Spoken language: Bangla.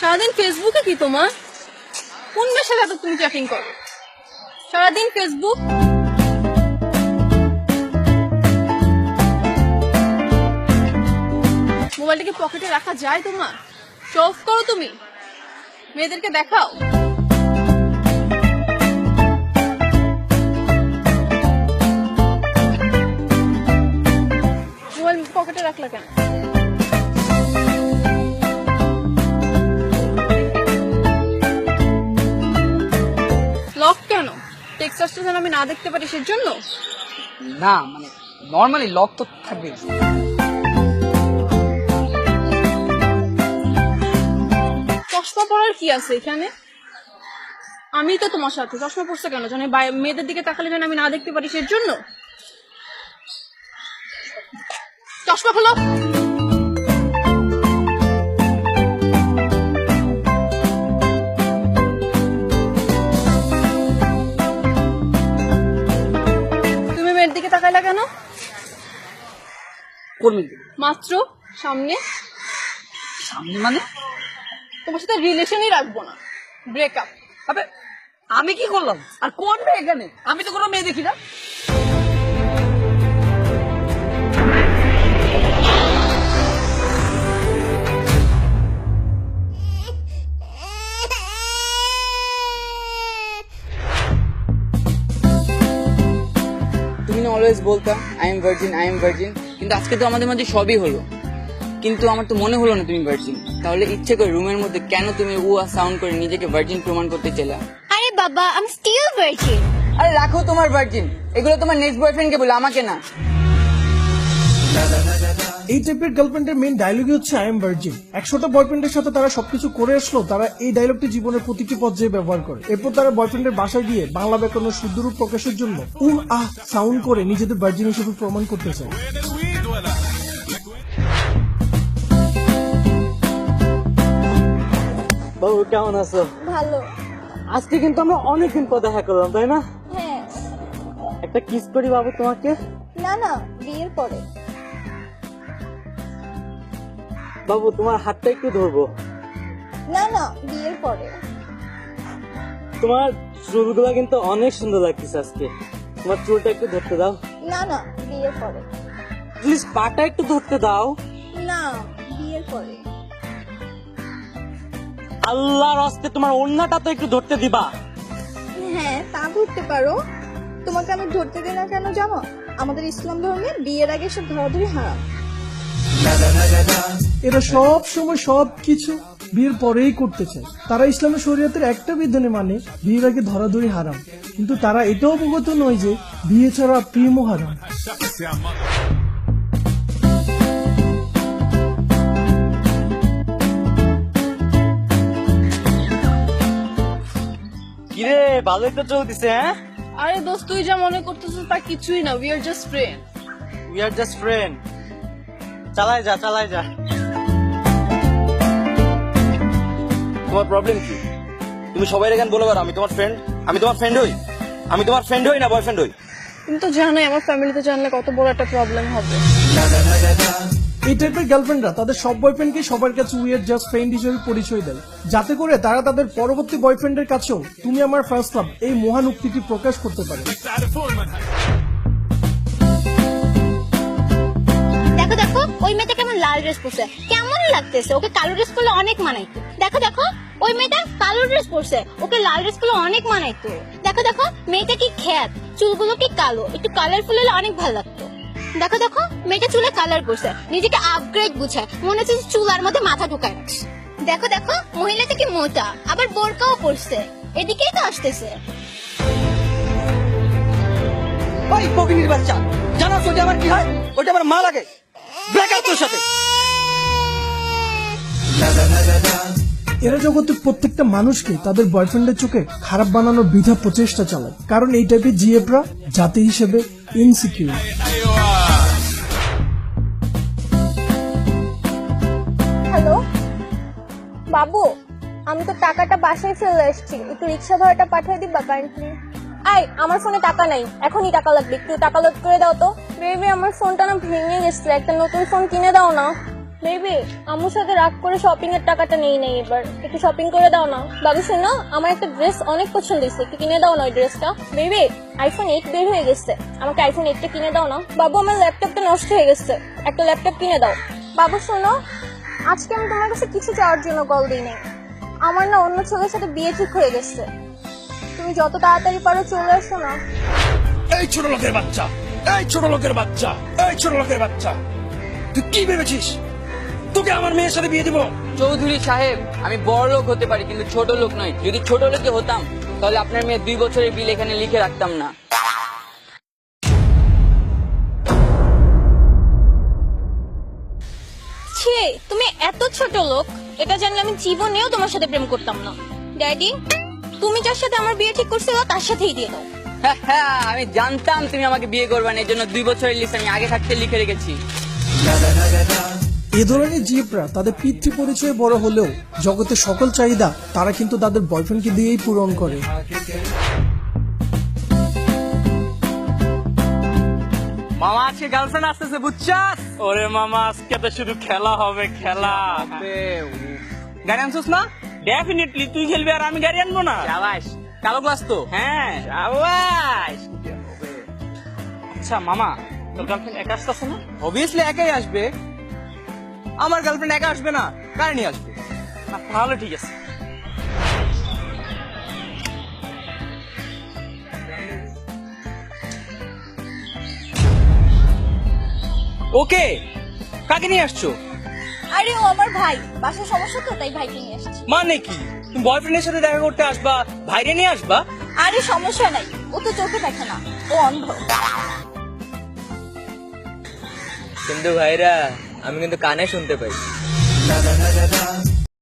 সারাদিন ফেসবুকে কি তোমার? কোন মেয়ের সাথে এত তুমি চ্যাটিং করো? সারাদিন ফেসবুক। মোবাইলটাকে পকেটে রাখা যায় তোমার? শো অফ করো তুমি, মেয়েদেরকে দেখাও। মোবাইল পকেটে রাখলা কেন? লক কেন? টেক্সট আসছে যেন আমি না দেখতে পারি সেজন্য? না মানে নরমালি লক তো থাকবে। চশমা পরার কি আছে এখানে? আমি তো তোমার সাথে, চশমা পরছে কেন? জানি মেয়েদের দিকে তাকালে যেন আমি না দেখতে পারি সেজন্য? চশমা খোলো। তুমি মেয়ের দিকে তাকাইলা কেন? করবি মাত্র সামনে সামনে মানে তোমার সাথে রিলেশনই রাখবো না, ব্রেকআপ। আবে আমি কি করলাম? আর কোন মেয়ে এখানে? আমি তো কোনো মেয়ে দেখি না। তুমি না অলওয়েজ বলতা আই এম ভার্জিন, কিন্তু আজকে তো আমাদের মাঝে সবই হলো, কিন্তু আমার তো মনে হলো না তুমি ভার্জিন। তাহলে ইচ্ছে করে রুমের মধ্যে কেন তুমি উয়া সাউন্ড করে নিজেকে ভার্জিন প্রমাণ করতে চাইলা? আরে বাবা, আই এম স্টিল ভার্জিন। আরে রাখো তোমার ভার্জিন, এগুলো তোমার নেক্সট বয়ফ্রেন্ডকে বলে, আমাকে না। এই টাইপের গার্লফ্রেন্ডের মেইন ডায়লগই হচ্ছে আই এম ভার্জিন। 100টা বয়ফ্রেন্ডের সাথে তারা সবকিছু করে আসলো, তারা এই ডায়লগটি জীবনের প্রতিটি পর্যায়ে ব্যবহার করে। এরপর তারা বয়ফ্রেন্ডের বাসায় গিয়ে বাংলা ব্যাকরণের শুদ্ধরূপ প্রকাশের জন্য সাউন্ড করে নিজেদের ভার্জিন হিসেবে প্রমাণ করতে চায়। বাবু কেমন আছো? ভালো। আজকে কিন্তু আমরা অনেকদিন পর দেখা করলাম, তাই না? হ্যাঁ। একটা কিস করি বাবু তোমাকে। না না, বিয়ের পরে। বাবু তোমার হাতটা একটু ধরবো। না না, বিয়ের পরে। তোমার চুলগুলো কিন্তু অনেক সুন্দর লাগতেছে আজকে। তোমার চুলটা একটু ধরতে দাও। না না, বিয়ের পরে। প্লিজ পাটা একটু ধরতে দাও। না, বিয়ের পরে। আল্লাহর হস্তে তোমার ওড়নাটা তো একটু ধরতে দিবা। হ্যাঁ, তা ধরতে পারো। তোমাকে আমি ধরতে দিই না কেন জানো? আমাদের ইসলাম ধর্মে বিয়ের আগে সব ধরাধরি হারাম। এরা সব সময় সবকিছু বিয়ের পরেই করতে চায়। তারা ইসলামের শরীয়তের একটা বিধানে মানে বিয়ের আগে ধরাধরি হারাম, কিন্তু তারা এটাও অবগত নয় যে বিয়ে ছাড়া প্রেমও হারাম। কিরে ভালোই তো চলতেছে। হ্যাঁ, আরে দোস্ত, তুই যা মনে করতেছিস তা কিছুই না, we are just friend. We are just friend. চালাই যা। তোমার প্রবলেম কি? তুমি সবাই এখানে বলে পারো আমি তোমার ফ্রেন্ড হই না বয়ফ্রেন্ড হই। তুমি তো জানোই আমার ফ্যামিলিতে জানলে কত বড় একটা প্রবলেম হবে। এই টাইপের গার্লফ্রেন্ডরা তাদের সব বয়ফ্রেন্ডকে সবার কাছে উইয়ার জাস্ট ফ্রেন্ড হিসেবে পরিচয় দেয়, যাতে করে তারা তাদের পরবর্তী বয়ফ্রেন্ডের কাছেও তুমি আমার ফার্স্ট লাভ এই মহান উক্তিটি প্রকাশ করতে পারে। দেখো দেখো, ওই মেয়েটা কেমন লাল ড্রেস পরছে, কেমন লাগতেছে। ওকে কালো ড্রেস পরলে অনেক মানাইতো। দেখো দেখো, ওই মেয়েটা কালো ড্রেস পরছে, ওকে লাল ড্রেস পরলে অনেক মানাইতো। দেখো দেখো, মেয়েটা কি খ্যাত, চুলগুলো কি কালো, একটু কালারফুল হলে অনেক ভালো লাগতো। দেখো দেখো, মেয়েটা চুলে কালার করছে, নিজেকে আপগ্রেড বুঝায়, মনে হচ্ছে চুলার মধ্যে মাথা ঢুকায় রাখছে। দেখো দেখো, মহিলাটা কি মোটা, আবার বোরকাও পরছে, এদিকেই তো আসতেছে। ওই কোকিনির বাচ্চা, জানো ওটা আমার কি হয়? ওটা আমার মা লাগে। ব্রেকআপ তোর সাথে। এরা জগতের প্রত্যেকটা মানুষকে তাদের বয়ফ্রেন্ডের চোখে খারাপ বানানোর বৃথা প্রচেষ্টা চালায়, কারণ এই টাইপের জিএফরা জাতি হিসেবে ইনসিকিউর। হ্যালো বাবু, আমি তো টাকাটা বাসায় ফেলে এসেছি, একটু রিক্সা ভাড়াটা পাঠিয়ে দিবা কাইন্ডলি। আই, আমার ফোনে টাকা নাই, এখনই টাকা লাগবে, একটু টাকা লোড করে দাও তো। বেবি, আমার ফোনটা না ভেঙে গেছে, একটা নতুন ফোন কিনে দাও না। বেবি আম্মুর সাথে রাগ করে শপিং এর টাকাটা নেই এবার একটু শপিং করে দাও না। বাবু শোনো, আমার একটা ড্রেস অনেক পছন্দ হয়েছে, একটু কিনে দাও না ওই ড্রেসটা। বেবি আইফোন 8 বের হয়ে গেছে, আমাকে আইফোন 8টা কিনে দাও না। বাবু আমার ল্যাপটপটা নষ্ট হয়ে গেছে, একটা ল্যাপটপ কিনে দাও। বাবু শোনো, আজকে আমি তোমার কাছে কিছু চাওয়ার জন্য কল দিই নাই। আমার না অন্য ছেলের সাথে বিয়ে ঠিক হয়ে গেছে, তুমি যত তাড়াতাড়ি পারো চলে আসো না। এই ছোট লোকের বাচ্চা, এই ছোট লোকের বাচ্চা, এই ছোট লোকের বাচ্চা, তুই কি ভেবেছিস তোকে আমার মেয়ের সাথে বিয়ে দিব? চৌধুরী সাহেব, আমি বড় লোক হতে পারি কিন্তু ছোট লোক নই। যদি ছোট লোকে হতাম তাহলে আপনার মেয়ে 2 বছরের বিল এখানে লিখে রাখতাম না। ছি, তুমি এত ছোট লোক, এটা জানলে আমি জীবনেও তোমার সাথে প্রেম করতাম না। ড্যাডি, তুমি যার সাথে আমার বিয়ে ঠিক করছো তার সাথেই দিয়ে দাও। আমি জানতাম তুমি আমাকে বিয়ে করবে না, এর জন্য 2 বছরের লিস্ট আমি আগে থাকতে লিখে রেখেছি। এ ধরনের জীবরা তাদের পিতৃ পরিচয়ে বড় হলেও জগতের সকল চাহিদা তারা কিন্তু তাদের বয়ফ্রেন্ডকে দিয়েই পূরণ করে। মামা আজকে গার্লফ্রেন্ড আসতেছে বুঝছাস? ওরে মামা, আজকে তো শুধু খেলা হবে, খেলা। গাড়ি আনছিস না? ডেফিনেটলি তুই খেলবি আর আমি গাড়ি আনবো না। শাবাশ, কালো গ্লাস তো। হ্যাঁ, শাবাশ। আচ্ছা মামা, তোর গার্লফ্রেন্ড একা আসতেছে না? অবভিয়াসলি একাই আসবে। আমার গার্লফ্রেন্ড একা আসবে না, কার নিয়ে আসবে? তাহলে ঠিক আছে। ওকে, কাকে নিয়ে আসছো? আরে ও আমার ভাই, বাসার সমস্যা তো তাই ভাইকে নিয়ে আসছি। মানে কি, তুমি বয়ফ্রেন্ডের সাথে দেখা করতে আসবা, ভাইরে নিয়ে আসবা? আরে সমস্যা নাই, ও তো চোখে দেখে না, ও অন্ধ। কিন্তু ভাইরা, আমি কিন্তু কানে শুনতে পাই।